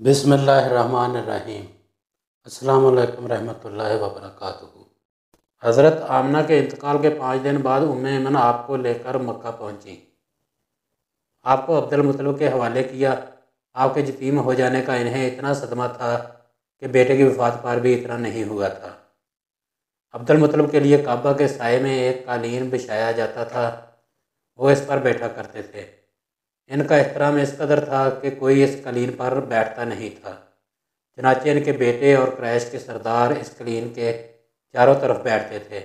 बिस्मिल्लाहिर्रहमानिर्रहीम। अस्सलाम वालेकुम रहमतुल्लाहि व बरकातुहू। हज़रत आमना के इंतकाल के 5 दिन बाद उम्मे ऐमन आपको लेकर मक्का पहुंची। आपको अब्दुल मुत्तलिब के हवाले किया। आपके यतीम हो जाने का इन्हें इतना सदमा था कि बेटे की वफ़ात पर भी इतना नहीं हुआ था। अब्दुल मुत्तलिब के लिए काबा के साए में एक कालीन बिछाया जाता था, वो इस पर बैठा करते थे। इनका एहतराम इस कदर था कि कोई इस कालीन पर बैठता नहीं था। चनाचे इनके बेटे और क्रैश के सरदार इस कालीन के चारों तरफ बैठते थे,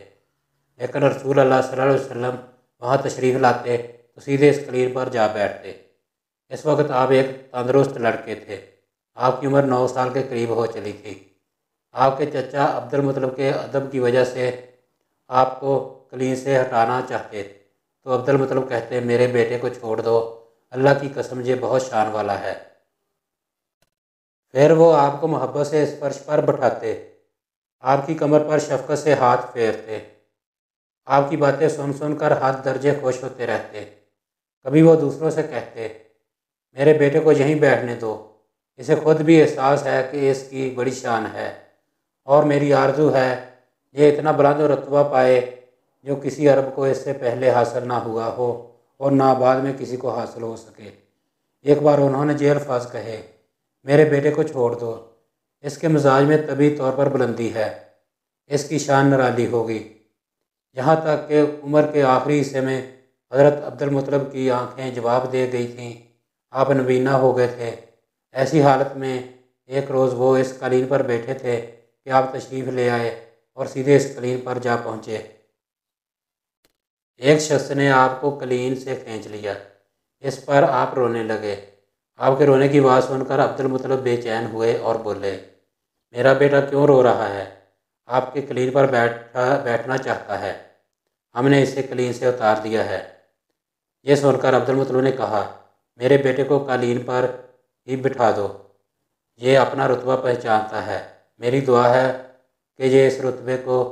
लेकिन रसूल अल्लाह सल्लल्लाहु अलैहि वसल्लम वहाँ तशरीफ़ लाते तो सीधे इस कालीन पर जा बैठते। इस वक्त आप एक तंदुरुस्त लड़के थे। आपकी उम्र 9 साल के करीब हो चली थी। आपके चचा अब्दुल मुत्तलिब के अदब की वजह से आपको कालीन से हटाना चाहते तो अब्दुल मुत्तलिब कहते, मेरे बेटे को छोड़ दो, अल्लाह की कसम ये बहुत शान वाला है। फिर वो आपको मोहब्बत से इस फर्श पर बैठाते, आपकी कमर पर शफकत से हाथ फेरते, आपकी बातें सुन सुनकर हाथ दर्जे खुश होते रहते। कभी वो दूसरों से कहते, मेरे बेटे को यहीं बैठने दो, इसे खुद भी एहसास है कि इसकी बड़ी शान है और मेरी आरज़ू है ये इतना बुलंद रुतबा पाए जो किसी अरब को इससे पहले हासिल ना हुआ हो और ना बाद में किसी को हासिल हो सके। एक बार उन्होंने ये अल्फाज कहे, मेरे बेटे को छोड़ दो, इसके मिजाज में तभी तौर पर बुलंदी है, इसकी शान निराली होगी। यहाँ तक कि उम्र के आखिरी हिस्से में हज़रत अब्दुल मुत्तलिब की आंखें जवाब दे गई थीं, आप नबीना हो गए थे। ऐसी हालत में एक रोज़ वो इस कालीन पर बैठे थे कि आप तशरीफ़ ले आए और सीधे इस कालीन पर जा पहुँचे। एक शख्स ने आपको कालीन से खींच लिया। इस पर आप रोने लगे। आपके रोने की आवाज़ सुनकर अब्दुल मुत्तलिब बेचैन हुए और बोले, मेरा बेटा क्यों रो रहा है? आपके कालीन पर बैठना चाहता है, हमने इसे कालीन से उतार दिया है। ये सुनकर अब्दुल मुत्तलिब ने कहा, मेरे बेटे को कालीन पर ही बिठा दो, ये अपना रुतबा पहचानता है। मेरी दुआ है कि ये इस रुतबे को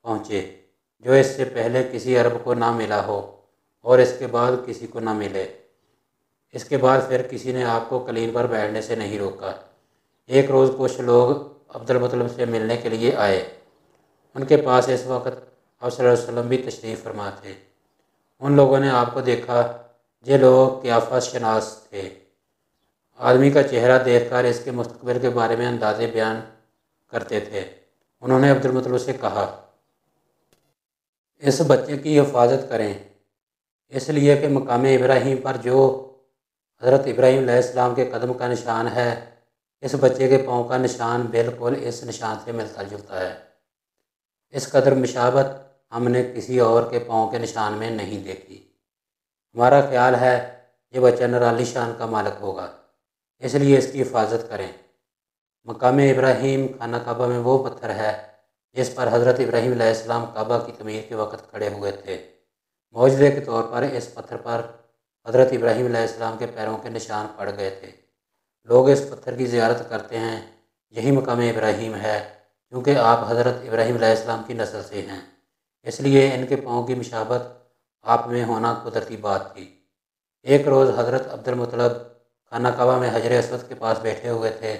पहुँचे जो इससे पहले किसी अरब को ना मिला हो और इसके बाद किसी को ना मिले। इसके बाद फिर किसी ने आपको कालीन पर बैठने से नहीं रोका। एक रोज़ कुछ लोग अब्दुल मुत्तलिब से मिलने के लिए आए। उनके पास इस वक्त आप सल्लल्लाहु अलैहि वसल्लम भी तशरीफ़ फरमा थे। उन लोगों ने आपको देखा। ये लोग क़ियाफ़ा शनास थे। आदमी का चेहरा देखकर इसके मुस्तक़बिल के बारे में अंदाज़े बयान करते थे। उन्होंने अब्दुल मुत्तलिब से कहा, इस बच्चे की हिफाजत करें, इसलिए कि मकाम इब्राहीम पर जो हज़रत इब्राहीम अलैहिस्सलाम के कदम का निशान है, इस बच्चे के पाँव का निशान बिल्कुल इस निशान से मिलता जुलता है। इस कदर मुशाबत हमने किसी और के पाँव के निशान में नहीं देखी। हमारा ख्याल है ये बच्चा निराली शान का मालिक होगा, इसलिए इसकी हिफाजत करें। मकाम इब्राहीम खाना काबा में वो पत्थर है जिस पर हज़रत इब्राहीम अलैहिस्सलाम काबा की तमीर के वक़्त खड़े हुए थे। मौजज़े के तौर पर इस पत्थर पर हज़रत इब्राहीम अलैहिस्सलाम के पैरों के निशान पड़ गए थे। लोग इस पत्थर की ज़ियारत करते हैं, यही मकाम इब्राहीम है, क्योंकि आप हज़रत इब्राहीम अलैहिस्सलाम की नस्ल से हैं, इसलिए इनके पाँव की मुशाबत आप में होना कुदरती बात थी। एक रोज़ हज़रत अब्दुल मुत्तलिब खाना काबा में हजर अस्वद के पास बैठे हुए थे।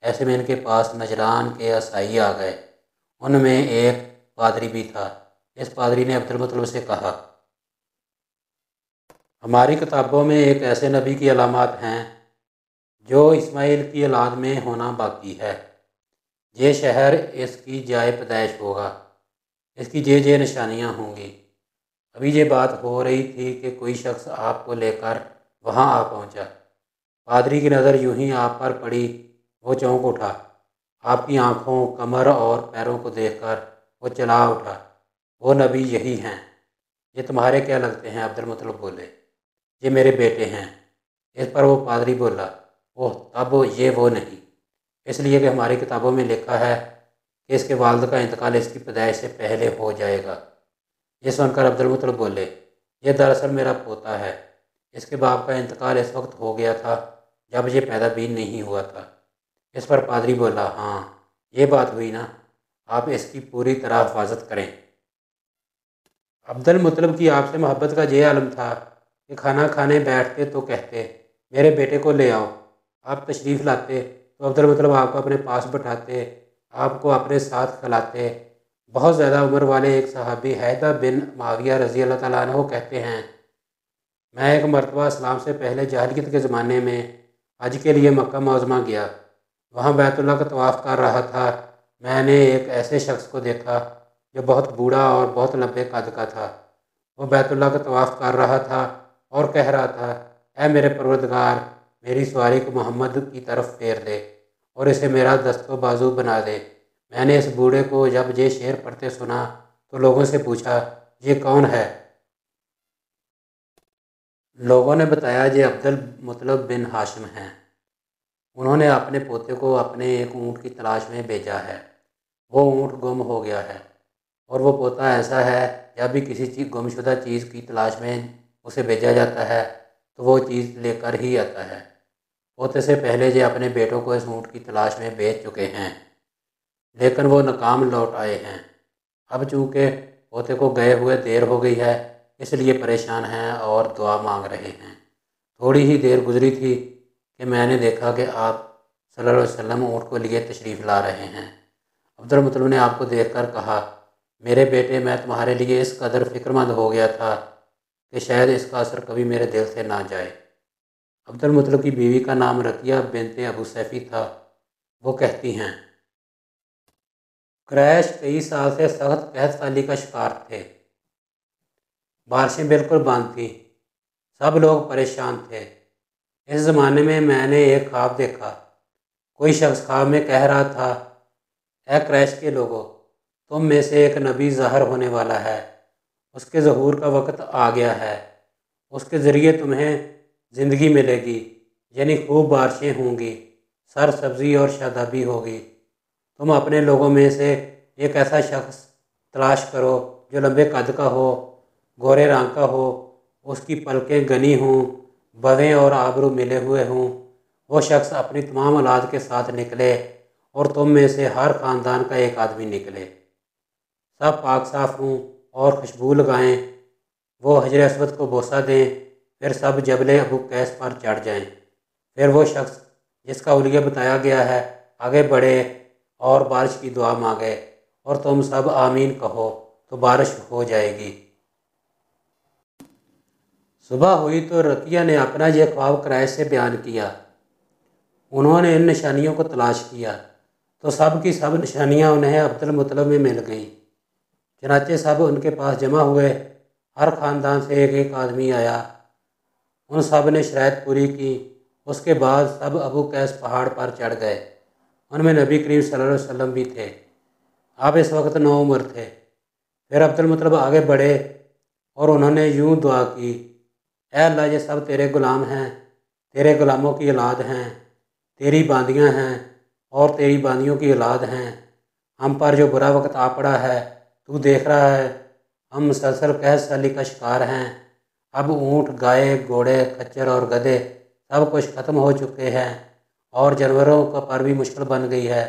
ऐसे में इनके पास नजरान के असाई आ गए। उनमें एक पादरी भी था। इस पादरी ने अब्दुल मुत्तलिब से कहा, हमारी किताबों में एक ऐसे नबी की अलामात हैं जो इस्माइल की औलाद में होना बाकी है। ये शहर इसकी जाए पैदाइश होगा, इसकी ये निशानियाँ होंगी। अभी ये बात हो रही थी कि कोई शख्स आपको लेकर वहाँ आ पहुँचा। पादरी की नज़र यूं ही आप पर पड़ी, वो चौंक उठा। आपकी आँखों, कमर और पैरों को देखकर वो चला उठा। वो नबी यही हैं। ये तुम्हारे क्या लगते हैं? अब्दुल मुत्तलिब बोले, ये मेरे बेटे हैं। इस पर वो पादरी बोला, ओह तब ये वो नहीं, इसलिए कि हमारी किताबों में लिखा है कि इसके वालिद का इंतकाल इसकी पैदाइश से पहले हो जाएगा। ये सुनकर अब्दुल मुत्तलिब बोले, ये दरअसल मेरा पोता है। इसके बाप का इंतकाल इस वक्त हो गया था जब ये पैदा भी नहीं हुआ था। इस पर पादरी बोला, हाँ ये बात हुई ना, आप इसकी पूरी तरह हिफाजत करें। अब्दुल मुत्तलिब की आपसे मोहब्बत का ये आलम था कि खाना खाने बैठते तो कहते, मेरे बेटे को ले आओ, آپ تشریف لاتے تو عبدالمطلب آپ کو اپنے پاس بٹھاتے، آپ کو اپنے ساتھ کھلاتے۔ بہت زیادہ عمر والے ایک صحابی حیدہ بن معاویہ رضی اللہ تعالیٰ عنہ کہتے ہیں، میں ایک مرتبہ اسلام سے پہلے جاہلیت کے زمانے میں حج کے لیے مکہ معظمہ گیا۔ وہاں بیت اللہ کا طواف کر رہا تھا۔ میں نے ایک ایسے شخص کو دیکھا جو بہت بوڑھا اور بہت لمبے قد کا تھا۔ وہ بیت اللہ کا طواف کر رہا تھا اور کہہ رہا تھا، اے میرے پروردگار، میری سواری کو محمد کی طرف پھیر دے اور اسے میرا دست و بازو بنا دے۔ میں نے اس بوڑھے کو جب یہ شعر پڑھتے سنا تو لوگوں سے پوچھا، یہ کون ہے؟ لوگوں نے بتایا یہ عبد المطلب بن ہاشم ہیں۔ انہوں نے اپنے پوتے کو اپنے ایک اونٹ کی تلاش میں بھیجا ہے۔ وہ اونٹ گم ہو گیا ہے اور وہ پوتا ایسا ہے، جب بھی کسی گم شدہ چیز کی تلاش میں اسے بھیجا جاتا ہے تو وہ چیز لے کر ہی آتا ہے۔ پوتے سے پہلے یہ اپنے بیٹوں کو اس اونٹ کی تلاش میں بھیج چکے ہیں، لیکن وہ ناکام لوٹ آئے ہیں۔ اب چونکہ پوتے کو گئے ہوئے دیر ہو گئی ہے، اس لیے پریشان ہیں اور دعا مانگ رہے ہیں۔ تھوڑی ہی دیر گزری تھی کہ میں نے دیکھا کہ آپ صلی اللہ علیہ وسلم اونٹ کو لیے تشریف لا رہے ہیں۔ عبدالمطلب نے آپ کو دیکھ کر کہا، میرے بیٹے، میں تمہارے لیے اس قدر فکر مند ہو گیا تھا کہ شاید اس کا اثر کبھی میرے دل سے نہ جائے۔ عبدالمطلب کی بیوی کا نام رقیہ بنت ابو سیفی تھا۔ وہ کہتی ہیں، قریش کئی سال سے سخت قحط سالی کا شکار تھے۔ بارشیں بالکل بند تھیں، سب لوگ پریشان تھے۔ اس زمانے میں نے ایک خواب دیکھا۔ کوئی شخص خواب میں کہہ رہا تھا، اے قریش کے لوگوں، تم میں سے ایک نبی ظاہر ہونے والا ہے، اس کے ظہور کا وقت آ گیا ہے، اس کے ذریعے تمہیں زندگی ملے گی، یعنی خوب بارشیں ہوں گی، سر سبزی اور شادابی ہوگی۔ تم اپنے لوگوں میں سے ایک ایسا شخص تلاش کرو جو لمبے قد کا ہو، گورے رنگ کا ہو، اس کی پلکیں گنی ہوں، بویں اور آبرو ملے ہوئے ہوں۔ وہ شخص اپنی تمام اولاد کے ساتھ نکلے اور تم میں سے ہر خاندان کا ایک آدمی نکلے۔ سب پاک صاف ہوں اور خوشبو لگائیں۔ وہ حجر اسود کو بوسہ دیں، پھر سب جبل ابو قیس پر چڑھ جائیں۔ پھر وہ شخص جس کا حلیہ بتایا گیا ہے آگے بڑھے اور بارش کی دعا مانگے، اور تم سب آمین کہو تو بارش ہو جائے گی۔ صبح ہوئی تو رقیہ نے اپنا یہ خواب قریش سے بیان کیا۔ انہوں نے ان نشانیوں کو تلاش کیا تو سب کی سب نشانیاں انہیں عبدالمطلب میں مل گئیں۔ چنانچہ سب ان کے پاس جمع ہوئے، ہر خاندان سے ایک ایک آدمی آیا۔ ان سب نے شرائط پوری کی۔ اس کے بعد سب ابو قیس پہاڑ پر چڑھ گئے۔ ان میں نبی کریم صلی اللہ علیہ وسلم بھی تھے۔ آپ اس وقت نوعمر تھے۔ پھر عبدالمطلب آگے بڑھے اور انہوں نے یوں دعا کی، اے اللہ، یہ سب تیرے غلام ہیں، تیرے غلاموں کی اولاد ہیں، تیری باندیاں ہیں اور تیری باندیوں کی اولاد ہیں۔ ہم پر جو برا وقت آ پڑا ہے تو دیکھ رہا ہے، ہم مسلسل قحط سالی کا شکار ہیں۔ اب اونٹ، گائے، گھوڑے، کچر اور گدھے سب کچھ ختم ہو چکے ہیں اور جانوروں کا پر بھی مشکل بن گئی ہے۔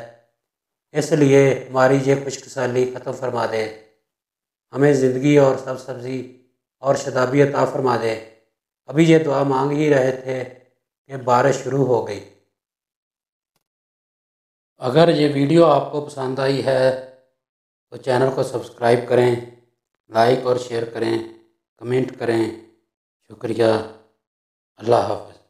اس لیے ہماری یہ خشک سالی ختم فرما دے، ہمیں زندگی اور سب سبزی اور شادابی عطا فرما دے۔ ابھی یہ دعا مانگ ہی رہے تھے کہ بارش شروع ہو گئی۔ اگر یہ ویڈیو آپ کو پسند آئی ہے تو چینل کو سبسکرائب کریں، لائک اور شیئر کریں، کمنٹ کریں۔ شکریہ۔ اللہ حافظ۔